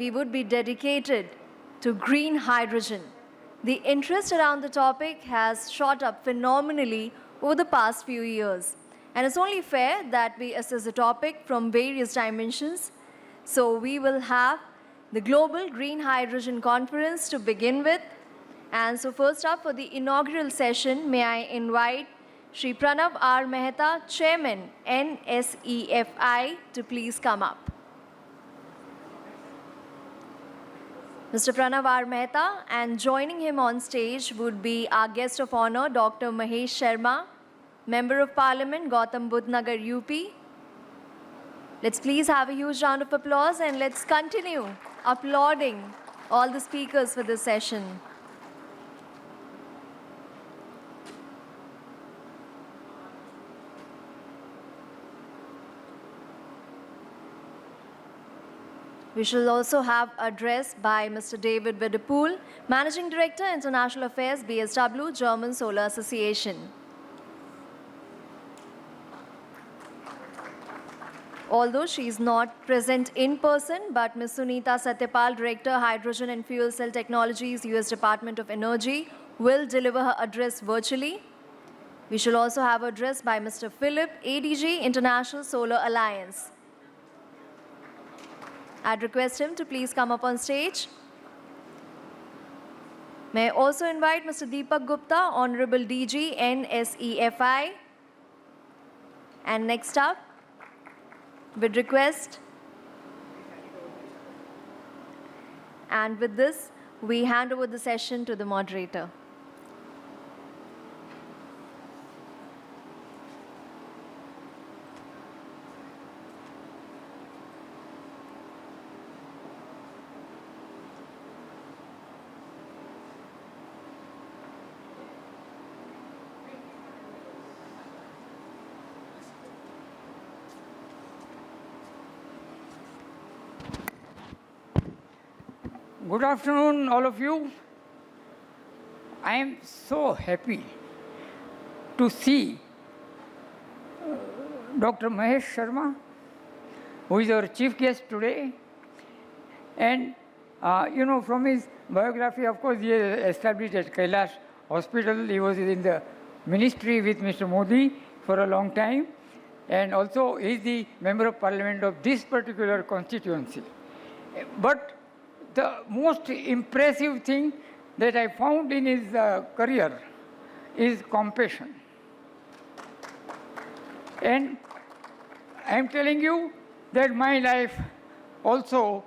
we would be dedicated to green hydrogen. The interest around the topic has shot up phenomenally over the past few years. And it's only fair that we assess the topic from various dimensions. So we will have the Global Green Hydrogen Conference to begin with. And so first up for the inaugural session, may I invite Shri Pranav R. Mehta, Chairman, NSEFI, to please come up. Mr. Pranav R. Mehta, and joining him on stage would be our guest of honor, Dr. Mahesh Sharma, Member of Parliament, Gautam, Buddh, Nagar, UP. Let's please have a huge round of applause and let's continue applauding all the speakers for this session. We shall also have address by Mr. David Wedepohl, Managing Director, International Affairs, BSW, German Solar Association. Although she is not present in person, but Ms. Sunita Satyapal, Director, Hydrogen and Fuel Cell Technologies, US Department of Energy, will deliver her address virtually. We shall also have address by Mr. Philip, ADG, International Solar Alliance. I'd request him to please come up on stage. May I also invite Mr. Deepak Gupta, Honorable DG, NSEFI. And next up, with request. And with this, we hand over the session to the moderator. Good afternoon, all of you. I am so happy to see Dr. Mahesh Sharma, who is our chief guest today. And, from his biography, of course, he is established at Kailash Hospital. He was in the ministry with Mr. Modi for a long time. And also, he is the member of parliament of this particular constituency. But the most impressive thing that I found in his career is compassion. And I am telling you that my life also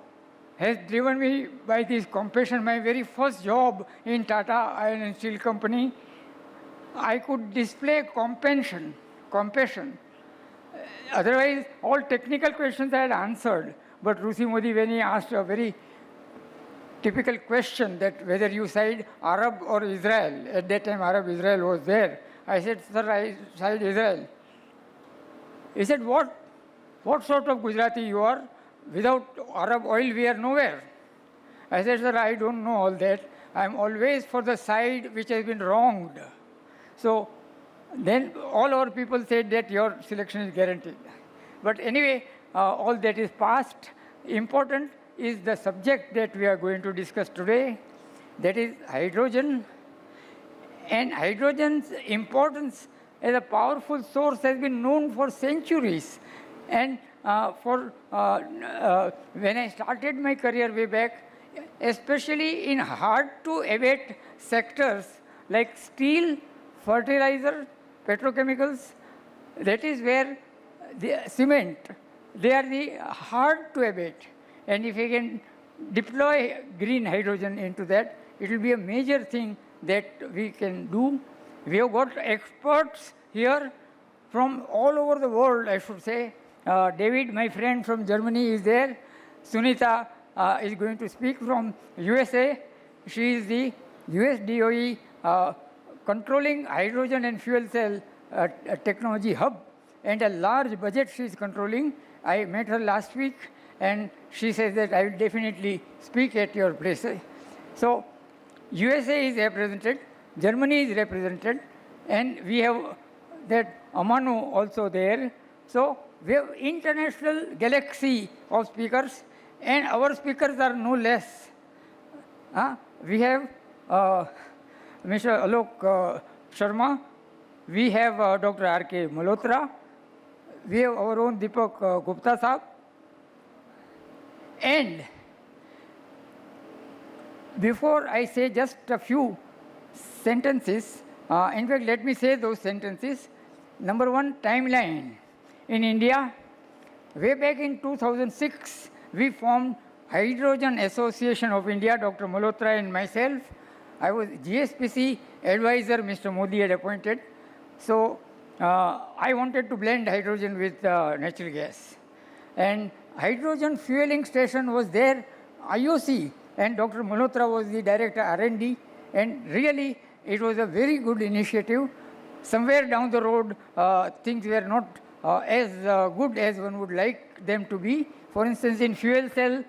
has driven me by this compassion. My very first job in Tata Iron and Steel Company, I could display compassion. Otherwise, all technical questions I had answered. But Rusi Modi, when he asked a very typical question that whether you side Arab or Israel, at that time Arab-Israel was there. I said, sir, I side Israel. He said, what sort of Gujarati you are? Without Arab oil, we are nowhere. I said, sir, I don't know all that. I am always for the side which has been wronged. So then all our people said that your selection is guaranteed. But anyway, all that is past. Important is the subject that we are going to discuss today, that is hydrogen. And hydrogen's importance as a powerful source has been known for centuries. And when I started my career way back, especially in hard-to-abate sectors like steel, fertilizer, petrochemicals, that is where the cement, they are the hard-to-abate. And if we can deploy green hydrogen into that, it will be a major thing that we can do. We have got experts here from all over the world, I should say. David, my friend from Germany, is there. Sunita is going to speak from USA. She is the US DOE controlling hydrogen and fuel cell technology hub, and a large budget she is controlling. I met her last week, and she says that I will definitely speak at your place. So USA is represented, Germany is represented, and we have that Amanu also there. So we have international galaxy of speakers, And our speakers are no less. We have Mr. Alok Sharma, we have Dr. R.K. Malhotra, we have our own Deepak Gupta Sahab, and before I say just a few sentences, in fact, let me say those sentences. Number one, timeline. In India, way back in 2006, we formed Hydrogen Association of India, Dr. Malhotra and myself. I was GSPC advisor, Mr. Modi had appointed. So I wanted to blend hydrogen with natural gas. And hydrogen fueling station was there, IOC, and Dr. Malhotra was the director R&D. And really, it was a very good initiative. Somewhere down the road, things were not as good as one would like them to be. For instance, in fuel cell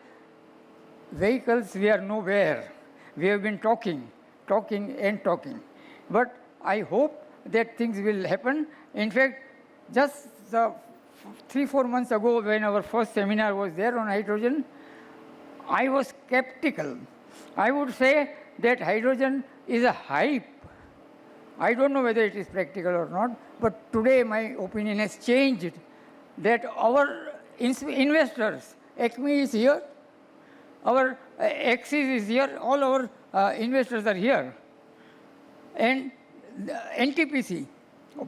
vehicles, we are nowhere. We have been talking. But I hope that things will happen. In fact, just 3-4 months ago, when our first seminar was there on hydrogen, I was skeptical. I would say that hydrogen is a hype. I don't know whether it is practical or not, but today my opinion has changed that our investors, ACME is here, our Axis is here, all our investors are here. And NTPC,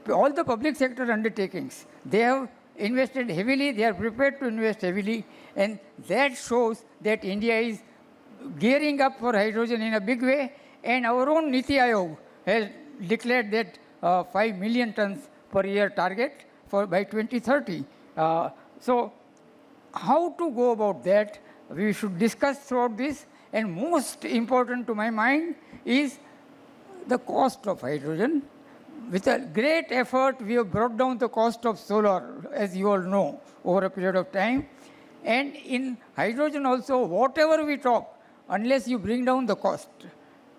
all the public sector undertakings, they have invested heavily, they are prepared to invest heavily, and that shows that India is gearing up for hydrogen in a big way, and our own Niti Aayog has declared that 5 million tons per year target by 2030. So how to go about that, we should discuss throughout this, and most important to my mind is the cost of hydrogen. With a great effort, we have brought down the cost of solar, as you all know, over a period of time. And in hydrogen also, whatever we talk, unless you bring down the cost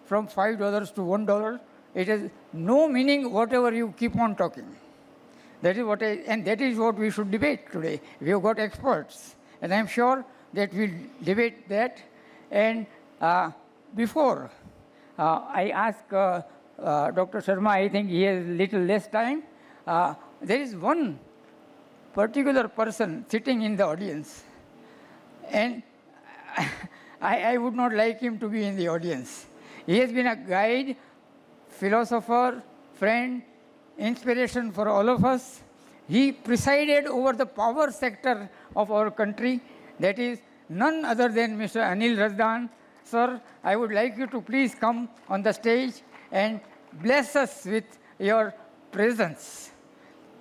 from $5 to $1, it has no meaning whatever you keep on talking. That is what and that is what we should debate today. We have got experts, and I'm sure that we'll debate that. And before I ask Dr. Sharma, I think he has little less time. There is one particular person sitting in the audience, and I would not like him to be in the audience. He has been a guide, philosopher, friend, inspiration for all of us. He presided over the power sector of our country. That is none other than Mr. Anil Razdan. Sir, I would like you to please come on the stage and bless us with your presence.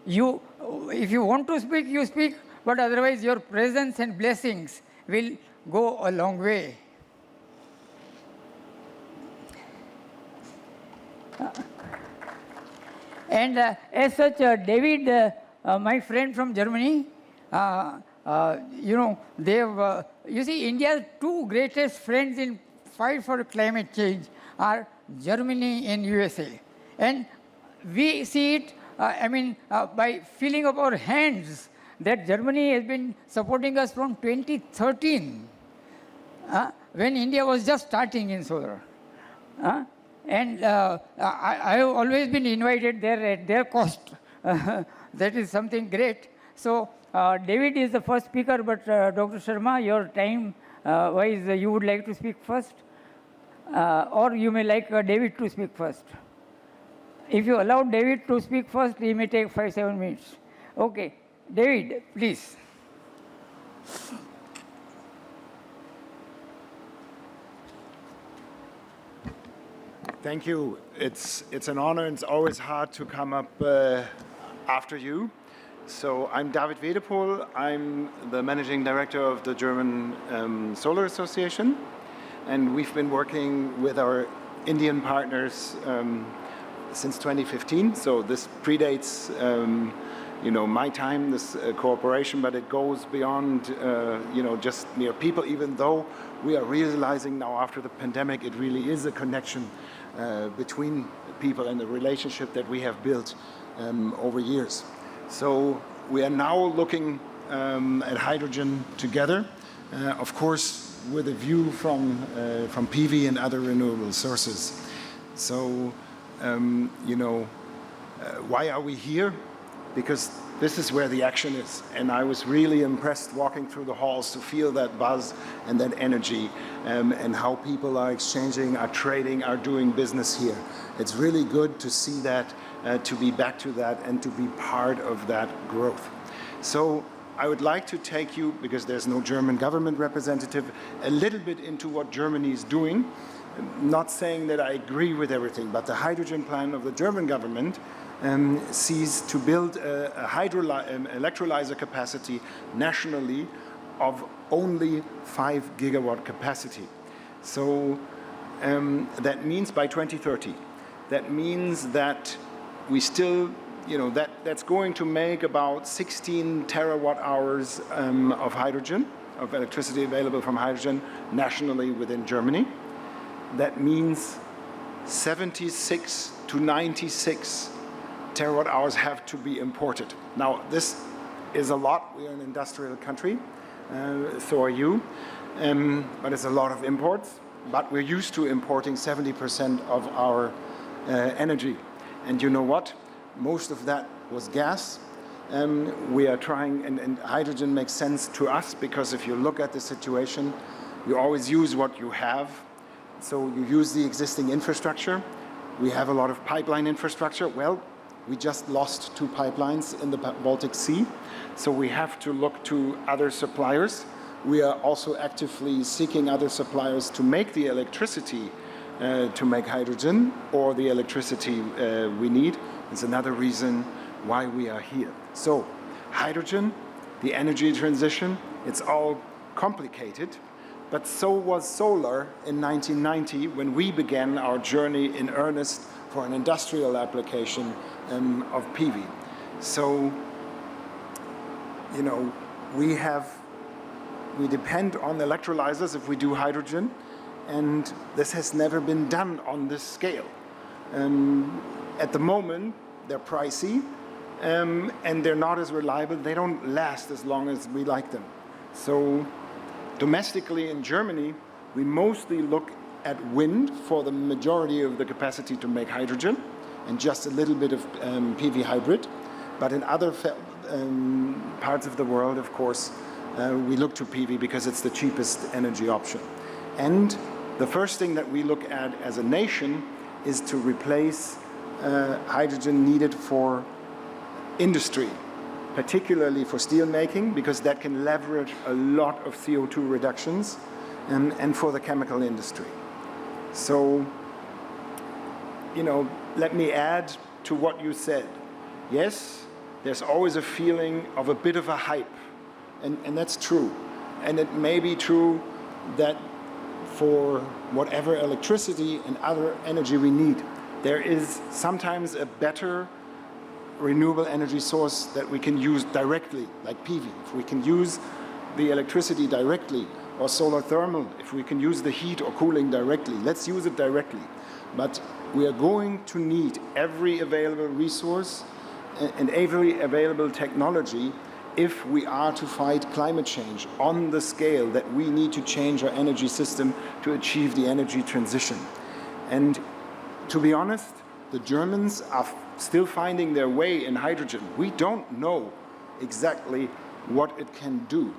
If you want to speak, you speak, but otherwise your presence and blessings will go a long way. And as such, David, my friend from Germany, they have, you see, India's two greatest friends in fight for climate change are Germany and USA. And we see it, by feeling of our hands that Germany has been supporting us from 2013, when India was just starting in solar. And I have always been invited there at their cost. That is something great. So David is the first speaker, but Dr. Sharma, your time-wise, you would like to speak first? Or you may like David to speak first. If you allow David to speak first, he may take 5-7 minutes. Okay, David, please. Thank you. It's an honor, and it's always hard to come up after you. So I'm David Wedepohl. I'm the managing director of the German Solar Association, and we've been working with our Indian partners since 2015. So this predates, my time, this cooperation, but it goes beyond, just mere people. Even though we are realizing now after the pandemic, it really is a connection between people and the relationship that we have built over years. So we are now looking at hydrogen together. of course, with a view from PV and other renewable sources. So, why are we here? Because this is where the action is. And I was really impressed walking through the halls to feel that buzz and that energy, and how people are exchanging, are trading, are doing business here. It's really good to see that, to be back to that, and to be part of that growth. So I would like to take you, because there's no German government representative, a little bit into what Germany is doing. Not saying that I agree with everything, but the hydrogen plan of the German government sees to build a electrolyzer capacity nationally of only 5 gigawatt capacity. So that means by 2030. That means that we still, that's going to make about 16 terawatt hours of hydrogen, of electricity available from hydrogen nationally within Germany. That means 76 to 96 terawatt hours have to be imported. Now, this is a lot. We are an industrial country, so are you, but it's a lot of imports. But we're used to importing 70% of our energy. And you know what? Most of that was gas. We are trying, and hydrogen makes sense to us, because if you look at the situation, you always use what you have. So you use the existing infrastructure. We have a lot of pipeline infrastructure. Well, we just lost 2 pipelines in the Baltic Sea, so we have to look to other suppliers. We are also actively seeking other suppliers to make the electricity to make hydrogen, or the electricity we need. It's another reason why we are here. So hydrogen, the energy transition, it's all complicated, but so was solar in 1990 when we began our journey in earnest for an industrial application of PV. So, we depend on electrolyzers if we do hydrogen, and this has never been done on this scale. At the moment, they're pricey, and they're not as reliable. They don't last as long as we like them. So, domestically in Germany, we mostly look at wind for the majority of the capacity to make hydrogen, and just a little bit of PV hybrid. But in other parts of the world, of course, we look to PV because it's the cheapest energy option. And the first thing that we look at as a nation is to replace hydrogen needed for industry, particularly for steel making, because that can leverage a lot of CO2 reductions, and for the chemical industry. So, let me add to what you said. Yes, there's always a feeling of a bit of a hype, and that's true. And it may be true that for whatever electricity and other energy we need, there is sometimes a better renewable energy source that we can use directly, like PV. If we can use the electricity directly, or solar thermal, if we can use the heat or cooling directly, let's use it directly. But we are going to need every available resource and every available technology if we are to fight climate change on the scale that we need to change our energy system to achieve the energy transition. And to be honest, the Germans are still finding their way in hydrogen. We don't know exactly what it can do,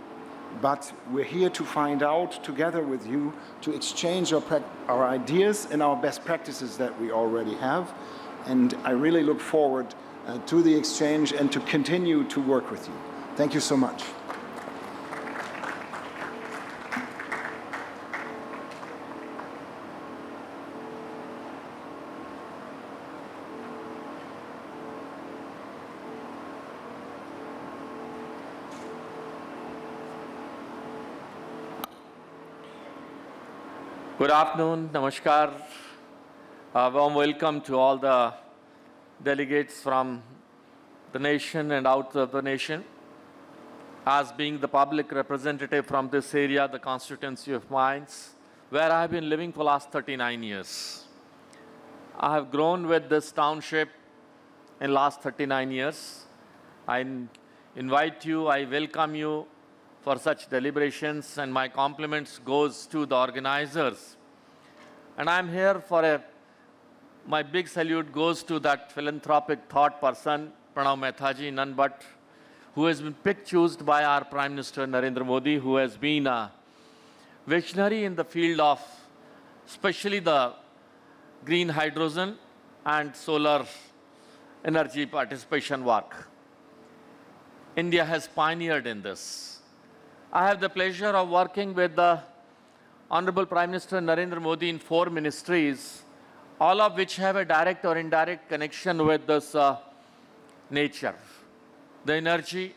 but we're here to find out together with you, to exchange our ideas and our best practices that we already have. And I really look forward to the exchange and to continue to work with you. Thank you so much. Good afternoon, namaskar. Warm welcome to all the delegates from the nation and out of the nation. As being the public representative from this area, the constituency of Mainz, where I have been living for the last 39 years. I have grown with this township in the last 39 years. I invite you, I welcome you for such deliberations, and my compliments goes to the organizers. And I'm here for my big salute goes to that philanthropic thought person, Pranav Mehta ji, none but, who has been picked by our Prime Minister Narendra Modi, who has been a visionary in the field of especially the green hydrogen and solar energy participation work. India has pioneered in this. I have the pleasure of working with the Honorable Prime Minister Narendra Modi in 4 ministries, all of which have a direct or indirect connection with this nature. The energy,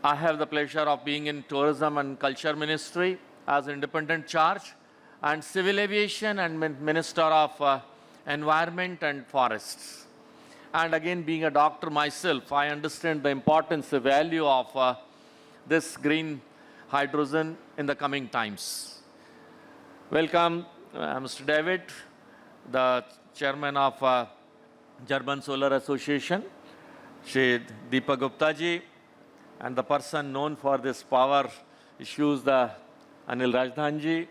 I have the pleasure of being in Tourism and Culture Ministry as independent charge, and Civil Aviation and Minister of Environment and Forests. And again, being a doctor myself, I understand the importance, the value of this green hydrogen in the coming times. Welcome, Mr. David, the chairman of German Solar Association, Shri Deepak Gupta ji, and the person known for this power issues, the Anil Rajdhan ji.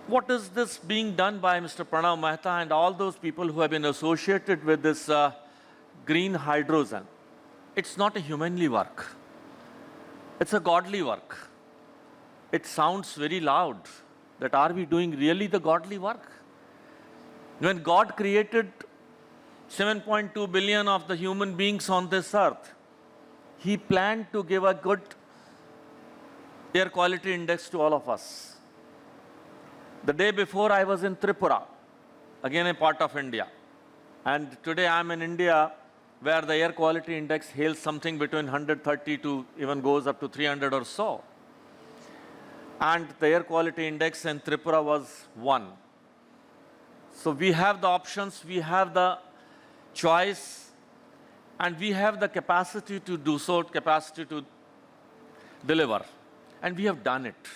What is this being done by Mr. Pranav Mehta and all those people who have been associated with this green hydrogen? It's not a humanly work. It's a godly work. It sounds very loud that are we doing really the godly work? When God created 7.2 billion of the human beings on this earth, He planned to give a good air quality index to all of us. The day before I was in Tripura, again a part of India. And today I'm in India where the air quality index hails something between 130 to even goes up to 300 or so. And the air quality index in Tripura was 1. So we have the options, we have the choice, and we have the capacity to do so, capacity to deliver. And we have done it.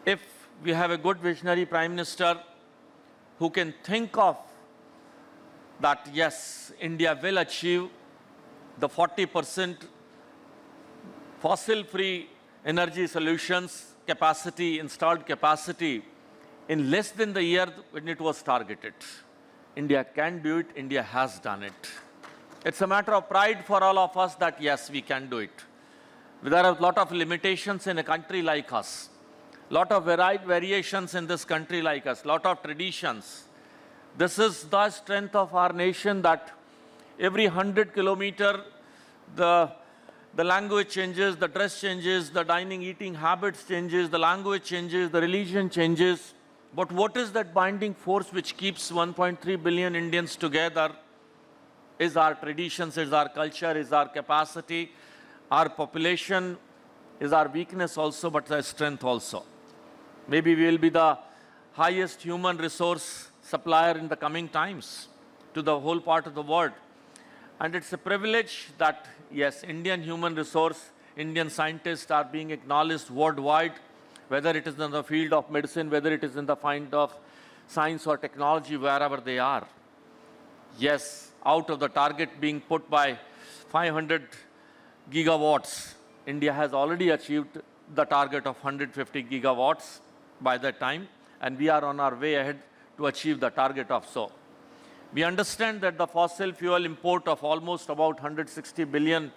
If we have a good visionary Prime Minister who can think of that, yes, India will achieve the 40% fossil-free energy solutions capacity, installed capacity, in less than the year when it was targeted. India can do it, India has done it. It's a matter of pride for all of us that, yes, we can do it. There are a lot of limitations in a country like us. Lot of variations in this country like us, lot of traditions. This is the strength of our nation that every 100 kilometers, the language changes, the dress changes, the dining, eating habits changes, the language changes, the religion changes. But what is that binding force which keeps 1.3 billion Indians together? Is our traditions, is our culture, is our capacity, our population, is our weakness also, but our strength also. Maybe we will be the highest human resource supplier in the coming times to the whole part of the world. And it's a privilege that, yes, Indian human resource, Indian scientists are being acknowledged worldwide, whether it is in the field of medicine, whether it is in the field of science or technology, wherever they are. Yes, out of the target being put by 500 gigawatts, India has already achieved the target of 150 gigawatts by that time, and we are on our way ahead to achieve the target of so. We understand that the fossil fuel import of almost about $160 billion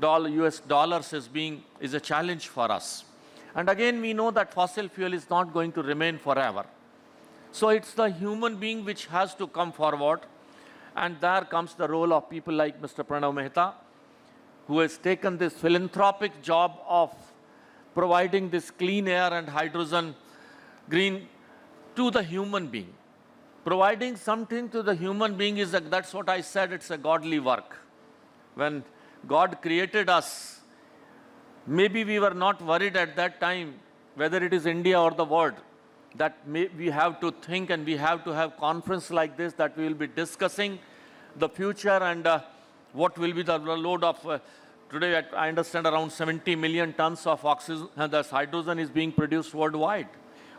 US dollars is a challenge for us. And again, we know that fossil fuel is not going to remain forever. So it's the human being which has to come forward, and there comes the role of people like Mr. Pranav Mehta, who has taken this philanthropic job of providing this clean air and hydrogen green to the human being. Providing something to the human being is, that's what I said, it's a godly work. When God created us, maybe we were not worried at that time, whether it is India or the world, that we have to think and we have to have conference like this, that we will be discussing the future and what will be the load of, today I understand around 70 million tons of oxygen, this hydrogen is being produced worldwide,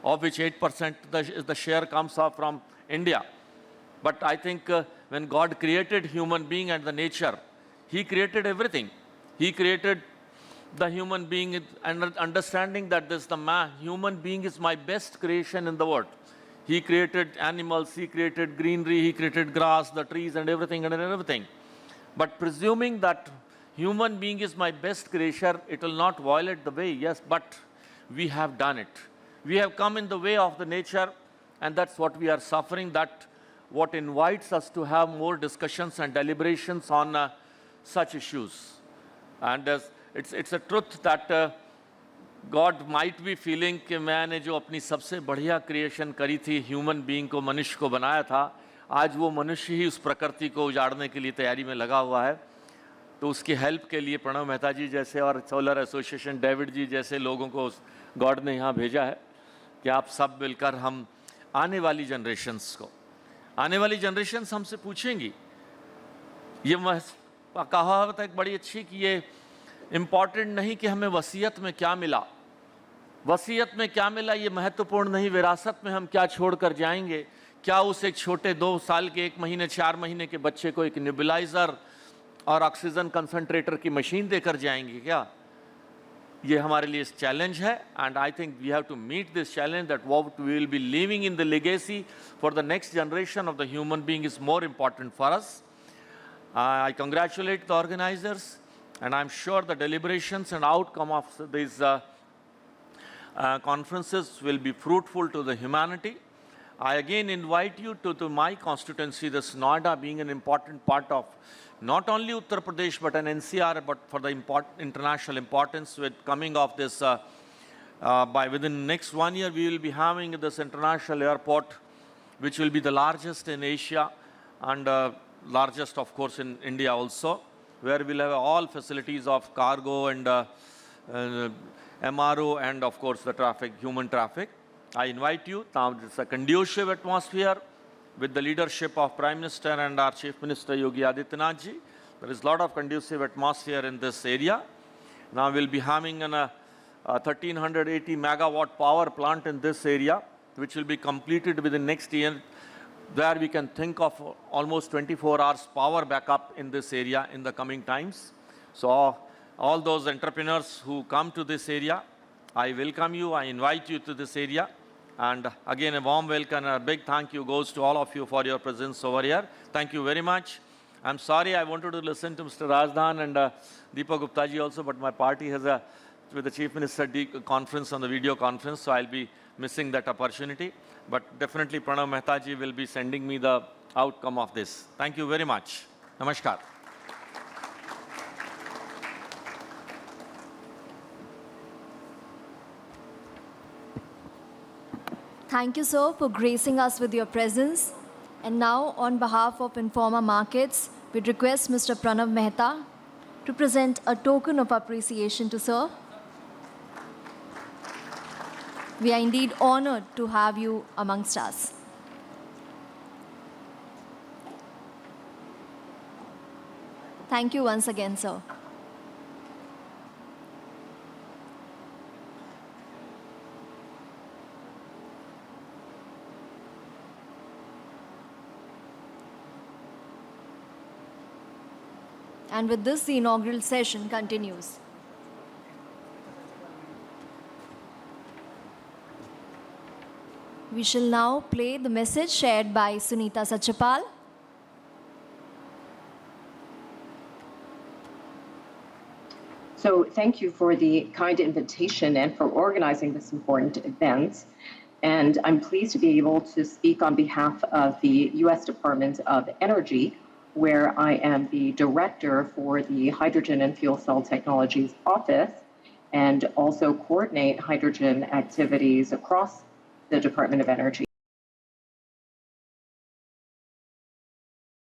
of which 8% the share comes off from India. But I think when God created human being and the nature, He created everything. He created the human being and understanding that human being is my best creation in the world. He created animals, he created greenery, he created grass, the trees and everything. But presuming that human being is my best creature, it will not violate the way, yes, but we have done it. We have come in the way of the nature, and that's what we are suffering. That what invites us to have more discussions and deliberations on such issues. And it's a truth that God might be feeling कि मैंने जो अपनी सबसे बढ़िया creation करी थी human being को, मनुष्य को बनाया था, आज वो मनुष्य ही उस प्रकृति को उजाड़ने के लिए तैयारी में लगा हुआ है। तो उसकी हेल्प के लिए प्रणव मेहता जी जैसे और सोलर एसोसिएशन डेविड जी जैसे लोगों को गॉड ने यहाँ भेजा है कि आप सब मिलकर हम आने वाली जनरेशन्स हमसे पूछेंगी। ये कहावत है बड़ी अच्छी कि ये इम्पॉर्टेंट नहीं कि हमें वसीयत में क्या मिला, ये महत्वपूर्ण नहीं विरासत में हम क्या छोड़ कर जाएंगे। क्या उस एक छोटे 2 साल के 1 महीने 4 महीने के बच्चे को एक नेबुलाइजर और ऑक्सीजन कंसंट्रेटर की मशीन देकर जाएंगे क्या? ये हमारे लिए चैलेंज है, and I think we have to meet this challenge that what we will be living in the legacy for the next generation of the human being is more important for us. I congratulate the organizers, and I'm sure the deliberations and outcome of these conferences will be fruitful to the humanity. I again invite you to my constituency, this Noida being an important part of not only Uttar Pradesh but an NCR, but for the international importance with coming of this, within next 1 year, we will be having this international airport, which will be the largest in Asia and largest, of course, in India also, where we'll have all facilities of cargo and MRO and, of course, the traffic, human traffic. I invite you. Now, it's a conducive atmosphere with the leadership of Prime Minister and our Chief Minister, Yogi Adityanath ji. There is a lot of conducive atmosphere in this area. Now, we'll be having a 1380 megawatt power plant in this area, which will be completed within next year, where we can think of almost 24 hours power backup in this area in the coming times. So all those entrepreneurs who come to this area, I welcome you, I invite you to this area. And again, a warm welcome and a big thank you goes to all of you for your presence over here. Thank you very much. I'm sorry, I wanted to listen to Mr. Rajdhan and Deepak Gupta ji also, but my party has with the Chief Minister conference on the video conference, so I'll be missing that opportunity. But definitely Pranav Mehta ji will be sending me the outcome of this. Thank you very much. Namaskar. Thank you, sir, for gracing us with your presence. And now, on behalf of Informa Markets, we request Mr. Pranav Mehta to present a token of appreciation to sir. We are indeed honored to have you amongst us. Thank you once again, sir. And with this, the inaugural session continues. We shall now play the message shared by Sunita Sachapal. So thank you for the kind invitation and for organizing this important event. And I'm pleased to be able to speak on behalf of the U.S. Department of Energy, where I am the director for the Hydrogen and Fuel Cell Technologies Office, and also coordinate hydrogen activities across the Department of Energy.